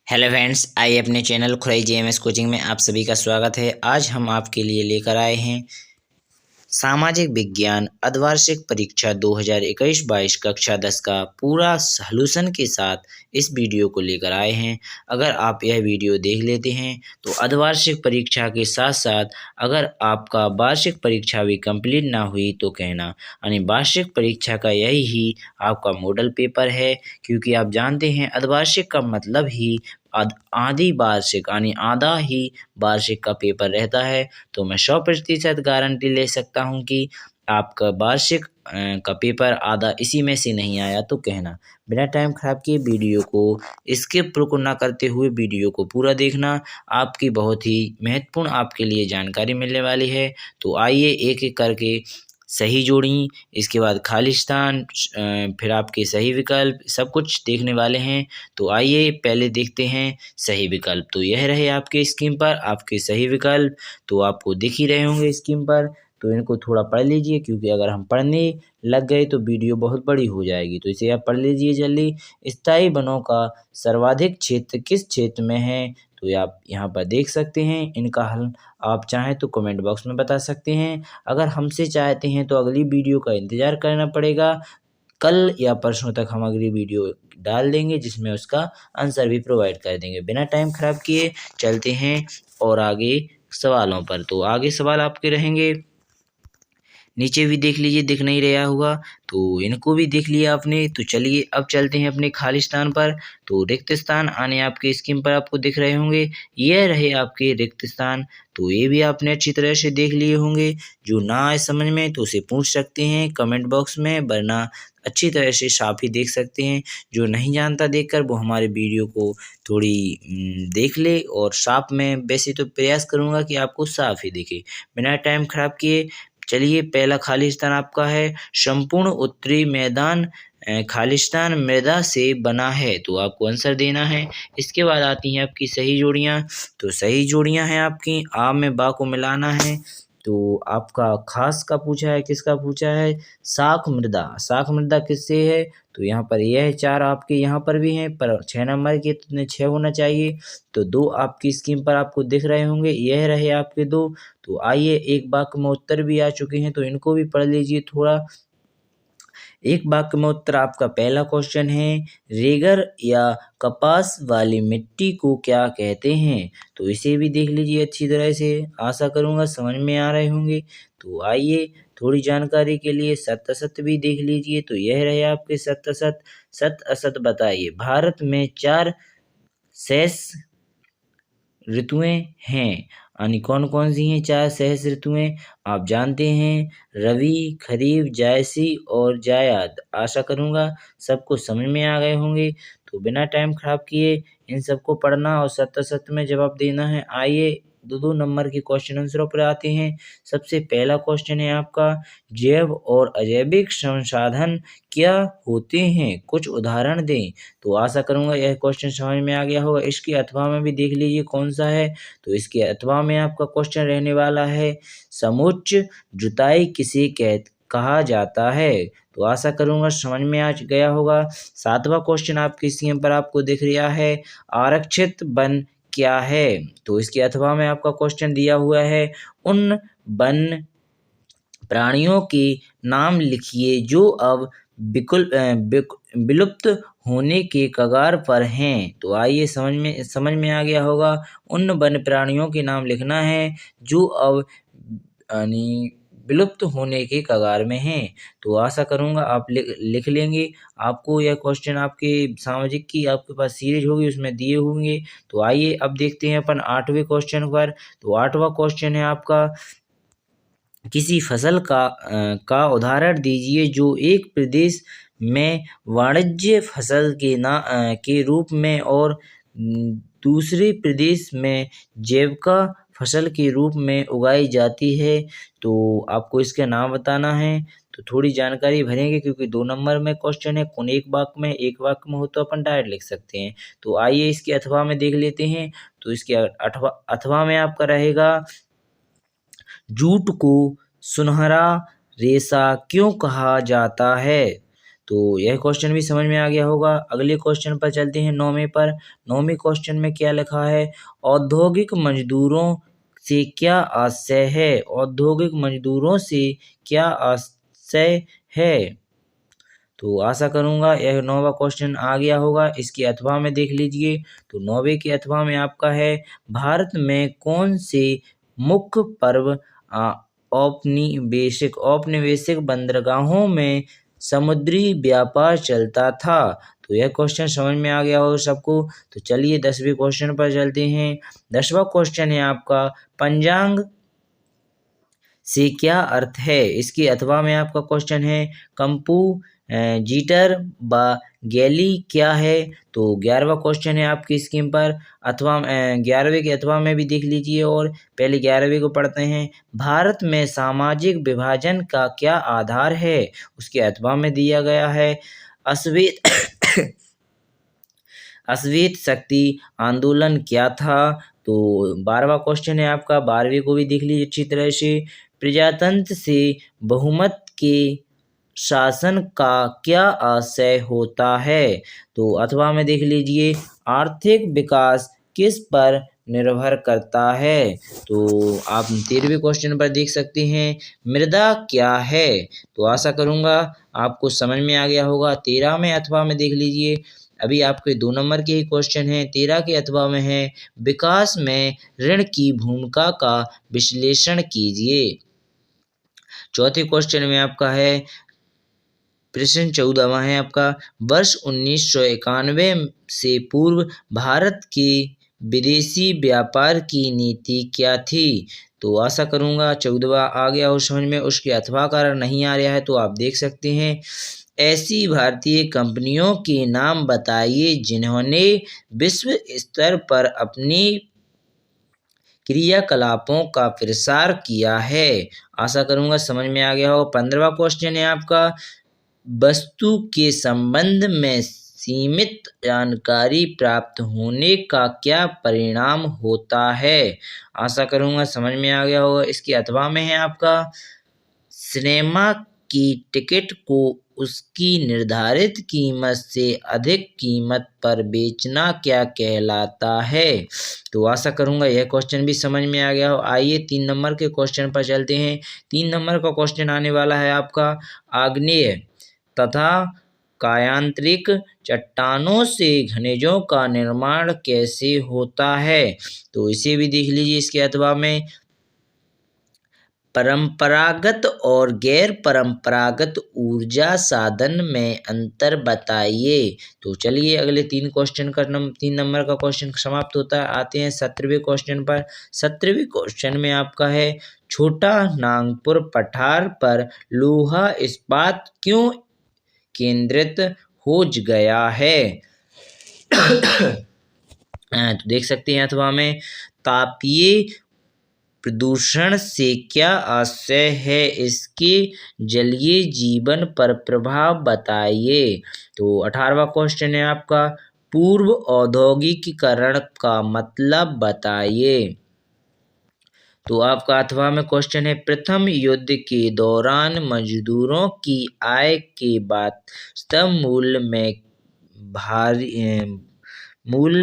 Hello friends, आइए अपने channel खुराई JMS coaching में आप सभी का स्वागत है। आज हम आपके लिए लेकर आए हैं सामाजिक विज्ञान अर्धवार्षिक परीक्षा 2021-22 कक्षा 10 का पूरा सॉल्यूशन के साथ इस वीडियो को लेकर आए हैं। अगर आप यह वीडियो देख लेते हैं तो अर्धवार्षिक परीक्षा के साथ साथ अगर आपका वार्षिक परीक्षा भी कंप्लीट ना हुई तो कहना, यानी वार्षिक परीक्षा का यही ही आपका मॉडल पेपर है। क्योंकि आप जानते हैं अर्धवार्षिक का मतलब ही आधी वार्षिक यानी आधा ही वार्षिक का पेपर रहता है। तो मैं 100% गारंटी ले सकता हूं कि आपका वार्षिक का पेपर आधा इसी में से नहीं आया तो कहना। बिना टाइम खराब किए वीडियो को स्किप ना करते हुए वीडियो को पूरा देखना। आपकी बहुत ही महत्वपूर्ण आपके लिए जानकारी मिलने वाली है। तो आइए एक एक करके सही जोड़ी, इसके बाद खालिस्तान, फिर आपके सही विकल्प, सब कुछ देखने वाले हैं। तो आइए पहले देखते हैं सही विकल्प। तो यह रहे आपके स्क्रीन पर आपके सही विकल्प। तो आपको दिख ही रहे होंगे स्क्रीन पर, तो इनको थोड़ा पढ़ लीजिए, क्योंकि अगर हम पढ़ने लग गए तो वीडियो बहुत बड़ी हो जाएगी। तो इसे आप पढ़ लीजिए जल्दी। स्थायी वनों का सर्वाधिक क्षेत्र किस क्षेत्र में है? तो ये आप यहाँ पर देख सकते हैं। इनका हल आप चाहें तो कमेंट बॉक्स में बता सकते हैं। अगर हमसे चाहते हैं तो अगली वीडियो का इंतज़ार करना पड़ेगा। कल या परसों तक हम अगली वीडियो डाल देंगे जिसमें उसका आंसर भी प्रोवाइड कर देंगे। बिना टाइम खराब किए चलते हैं और आगे सवालों पर। तो आगे सवाल आपके रहेंगे, नीचे भी देख लीजिए, दिख नहीं रहा होगा तो इनको भी देख लिया आपने। तो चलिए अब चलते हैं अपने खालिस्तान पर। तो रिक्त स्थान आने आपके स्क्रीन पर आपको दिख रहे होंगे, ये रहे आपके रिक्त स्थान। तो ये भी आपने अच्छी तरह से देख लिए होंगे। जो ना आए समझ में तो उसे पूछ सकते हैं कमेंट बॉक्स में, वरना अच्छी तरह से साफ ही देख सकते हैं। जो नहीं जानता देखकर वो हमारे वीडियो को थोड़ी देख ले, और साफ में वैसे तो प्रयास करूँगा कि आपको साफ ही दिखे। बिना टाइम खराब किए चलिए, पहला खालिस्तान आपका है, संपूर्ण उत्तरी मैदान खालिस्तान मृदा से बना है। तो आपको आंसर देना है। इसके बाद आती हैं आपकी सही जोड़ियाँ। तो सही जोड़ियाँ हैं आपकी आ में बा को मिलाना है। तो आपका खास का पूछा है, किसका पूछा है? शाख मृदा। शाख मृदा किससे है? तो यहाँ पर यह 4 आपके यहाँ पर भी हैं, पर 6 नंबर के 6 होना चाहिए। तो 2 आपकी स्क्रीन पर आपको दिख रहे होंगे, यह रहे आपके 2। तो आइए एक वाक्य में उत्तर भी आ चुके हैं, तो इनको भी पढ़ लीजिए थोड़ा। एक वाक्य में उत्तर आपका पहला क्वेश्चन है, रेगर या कपास वाली मिट्टी को क्या कहते हैं? तो इसे भी देख लीजिए अच्छी तरह से, आशा करूंगा समझ में आ रहे होंगे। तो आइए थोड़ी जानकारी के लिए सत्य असत्य भी देख लीजिए। तो यह रहे आपके सत्य असत्य। सत्य असत्य बताइए। भारत में 4 शेष ऋतुएं हैं, यानी कौन कौन सी हैं 4 शेष ऋतुएं? आप जानते हैं, रवि, खरीफ, जायसी और जायद। आशा करूंगा सबको समझ में आ गए होंगे। तो बिना टाइम खराब किए इन सबको पढ़ना और सत्य सत्य में जवाब देना है। आइए 2-2 नंबर के क्वेश्चन आंसरों पर आते हैं। सबसे पहला क्वेश्चन है आपका, जैव और अजैविक संसाधन क्या होते हैं? कुछ उदाहरण दें। तो आशा करूंगा यह क्वेश्चन समझ में आ गया होगा। इसके अथवा में भी देख लीजिए कौन सा है। तो इसके अथवा में आपका क्वेश्चन रहने वाला है, समुच्च जुताई किसे कहा जाता है? तो आशा करूंगा समझ में आ गया होगा। 7वां क्वेश्चन आपकी स्क्रीन पर आपको दिख रहा है, आरक्षित वन क्या है? तो इसके अथवा में आपका क्वेश्चन दिया हुआ है, उन वन प्राणियों के नाम लिखिए जो अब विलुप्त होने के कगार पर हैं। तो आइए समझ में आ गया होगा। उन वन प्राणियों के नाम लिखना है जो अब यानी विलुप्त होने के कगार में हैं। तो आशा करूंगा आप लिख लेंगे। आपको यह क्वेश्चन आपके सामाजिक की आपके पास सीरीज होगी, उसमें दिए होंगे। तो आइए अब देखते हैं अपन 8वें क्वेश्चन पर। तो 8वां क्वेश्चन है आपका, किसी फसल का उदाहरण दीजिए जो एक प्रदेश में वाणिज्य फसल के रूप में और दूसरे प्रदेश में जैविक फसल के रूप में उगाई जाती है। तो आपको इसके नाम बताना है। तो थोड़ी जानकारी भरेंगे क्योंकि 2 नंबर में क्वेश्चन है। कौन एक वाक्य में हो तो अपन डायरेक्ट लिख सकते हैं। तो आइए इसके अथवा में देख लेते हैं। तो इसके अथवा में आपका रहेगा, जूट को सुनहरा रेशा क्यों कहा जाता है? तो यह क्वेश्चन भी समझ में आ गया होगा। अगले क्वेश्चन पर चलते हैं 9वें पर। 9वें क्वेश्चन में क्या लिखा है? औद्योगिक मजदूरों से क्या आशय है? औद्योगिक मजदूरों से क्या आशय है? तो आशा करूंगा यह 9वां क्वेश्चन आ गया होगा। इसकी अथवा में देख लीजिए। तो 9वें की अथवा में आपका है, भारत में कौन से मुख्य पर्व औपनिवेशिक बंदरगाहों में समुद्री व्यापार चलता था? तो यह क्वेश्चन समझ में आ गया हो सबको। तो चलिए 10वें क्वेश्चन पर चलते हैं। 10वां क्वेश्चन है आपका, पंचांग से क्या अर्थ है? इसकी अथवा में आपका क्वेश्चन है, कंपू जीटर व गैली क्या है? तो 11वां क्वेश्चन है आपकी स्क्रीन पर। अथवा 11वें के अथवा में भी देख लीजिए और पहले 11वें को पढ़ते हैं। भारत में सामाजिक विभाजन का क्या आधार है? उसके अथवा में दिया गया है, अश्वेत अश्वेत शक्ति आंदोलन क्या था? तो 12वां क्वेश्चन है आपका। 12वें को भी देख लीजिए अच्छी तरह से। प्रजातंत्र से बहुमत के शासन का क्या आशय होता है? तो अथवा में देख लीजिए, आर्थिक विकास किस पर निर्भर करता है? तो आप 13वें क्वेश्चन पर देख सकते हैं, मृदा क्या है? तो आशा करूंगा आपको समझ में आ गया होगा। 13वें अथवा में देख लीजिए, अभी आपके 2 नंबर के ही क्वेश्चन हैं। 13 के अथवा में है, विकास में ऋण की भूमिका का विश्लेषण कीजिए। चौथे क्वेश्चन में आपका है, प्रश्न 14वां है आपका, वर्ष 1991 से पूर्व भारत के विदेशी व्यापार की नीति क्या थी? तो आशा करूंगा 14वां आ गया हो समझ में। उसके अथवा कारण नहीं आ रहा है तो आप देख सकते हैं, ऐसी भारतीय कंपनियों के नाम बताइए जिन्होंने विश्व स्तर पर अपनी क्रियाकलापों का प्रसार किया है। आशा करूंगा समझ में आ गया हो। 15वां क्वेश्चन है आपका, वस्तु के संबंध में सीमित जानकारी प्राप्त होने का क्या परिणाम होता है? आशा करूंगा समझ में आ गया होगा। इसके अथवा में है आपका, सिनेमा की टिकट को उसकी निर्धारित कीमत से अधिक कीमत पर बेचना क्या कहलाता है? तो आशा करूंगा यह क्वेश्चन भी समझ में आ गया हो। आइए 3 नंबर के क्वेश्चन पर चलते हैं। 3 नंबर का क्वेश्चन आने वाला है आपका, आग्नेय तथा कायांतरिक चट्टानों से खनिजों का निर्माण कैसे होता है? तो इसे भी देख लीजिए। इसके अथवा में, परंपरागत और गैर परंपरागत ऊर्जा साधन में अंतर बताइए। तो चलिए अगले 3 क्वेश्चन का 3 नंबर का क्वेश्चन समाप्त होता है। आते हैं 17वें क्वेश्चन पर। 17वें क्वेश्चन में आपका है, छोटा नागपुर पठार पर लोहा इस्पात क्यों केंद्रित हो गया है? तो देख सकते हैं अथवा में, तापीय प्रदूषण से क्या आशय है? इसके जलीय जीवन पर प्रभाव बताइए। तो 18वां क्वेश्चन है आपका, पूर्व औद्योगिकीकरण का मतलब बताइए। तो आपका अथवा में क्वेश्चन है, प्रथम युद्ध के दौरान मजदूरों की आय के वास्तव मूल्य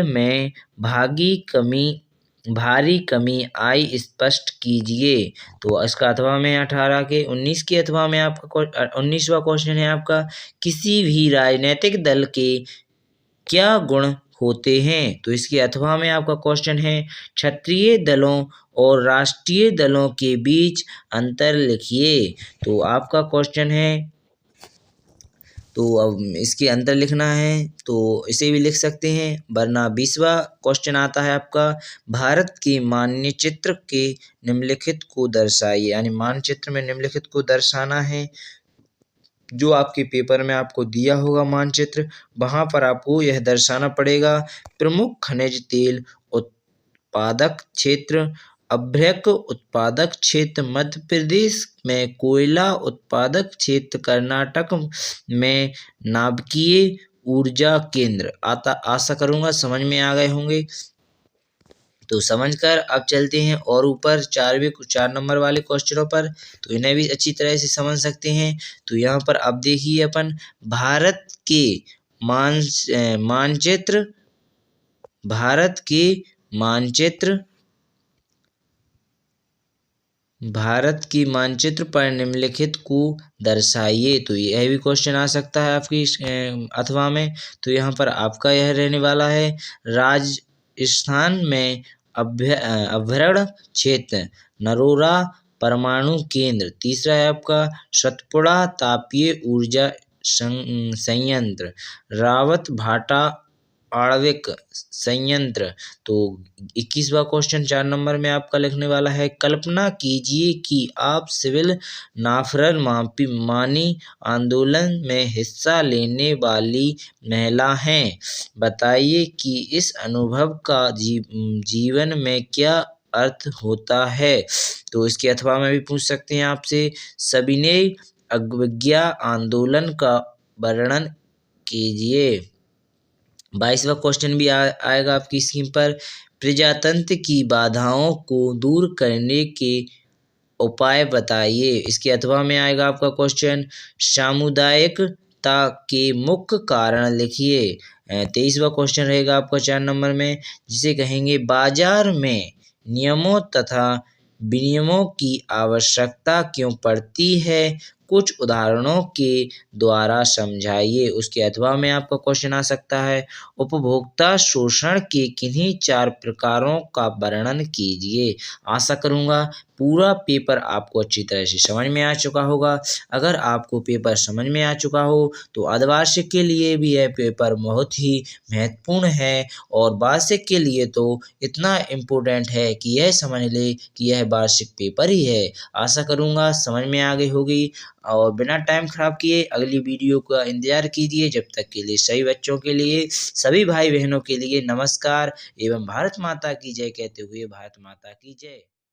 में भारी कमी आई स्पष्ट कीजिए। तो इसका अथवा में 18 के 19 के अथवा में आपका 19वां क्वेश्चन है आपका, किसी भी राजनीतिक दल के क्या गुण होते हैं? तो इसके अथवा में आपका क्वेश्चन है, क्षत्रिय दलों और राष्ट्रीय दलों के बीच अंतर लिखिए। तो आपका क्वेश्चन है, तो अब इसके अंतर लिखना है तो इसे भी लिख सकते हैं, वरना 20वां क्वेश्चन आता है आपका, भारत के मानचित्र के निम्नलिखित को दर्शाइए। यानी मानचित्र में निम्नलिखित को दर्शाना है। जो आपके पेपर में आपको दिया होगा मानचित्र, वहाँ पर आपको यह दर्शाना पड़ेगा, प्रमुख खनिज तेल उत्पादक क्षेत्र, अभ्रक उत्पादक क्षेत्र मध्य प्रदेश में, कोयला उत्पादक क्षेत्र कर्नाटक में, नाभिकीय ऊर्जा केंद्र। आशा करूंगा समझ में आ गए होंगे। तो समझकर अब चलते हैं और ऊपर 4 नंबर वाले क्वेश्चनों पर, तो इन्हें भी अच्छी तरह से समझ सकते हैं। तो यहाँ पर अब देखिए अपन भारत के मानचित्र भारत की मानचित्र पर निम्नलिखित को दर्शाइए। तो यह भी क्वेश्चन आ सकता है आपकी अथवा में। तो यहाँ पर आपका यह रहने वाला है राजस्थान में अभ्यारण्य क्षेत्र नरोरा परमाणु केंद्र। तीसरा है आपका सतपुड़ा तापीय ऊर्जा संयंत्र, रावत भाटा आणविक संयंत्र। तो 21वां क्वेश्चन 4 नंबर में आपका लिखने वाला है कल्पना कीजिए कि आप सिविल नाफरमानी आंदोलन में हिस्सा लेने वाली महिला हैं। बताइए कि इस अनुभव का जीवन में क्या अर्थ होता है। तो इसके अथवा में भी पूछ सकते हैं आपसे सविनय अवज्ञा आंदोलन का वर्णन कीजिए। 22वां क्वेश्चन भी आएगा आपकी स्क्रीन पर प्रजातंत्र की बाधाओं को दूर करने के उपाय बताइए। इसके अथवा में आएगा आपका क्वेश्चन सामुदायिकता के मुख्य कारण लिखिए। 23वां क्वेश्चन रहेगा आपका 4 नंबर में, जिसे कहेंगे बाजार में नियमों तथा विनियमों की आवश्यकता क्यों पड़ती है, कुछ उदाहरणों के द्वारा समझाइए। उसके अथवा में आपका क्वेश्चन आ सकता है उपभोक्ता शोषण के किन्हीं 4 प्रकारों का वर्णन कीजिए। आशा करूंगा पूरा पेपर आपको अच्छी तरह से समझ में आ चुका होगा। अगर आपको पेपर समझ में आ चुका हो तो अर्धवार्षिक के लिए भी यह पेपर बहुत ही महत्वपूर्ण है, और वार्षिक के लिए तो इतना इम्पोर्टेंट है कि यह समझ ले कि यह वार्षिक पेपर ही है। आशा करूंगा समझ में आ गई होगी, और बिना टाइम खराब किए अगली वीडियो का इंतजार कीजिए। जब तक के लिए सभी बच्चों के लिए, सभी भाई बहनों के लिए नमस्कार एवं भारत माता की जय कहते हुए भारत माता की जय।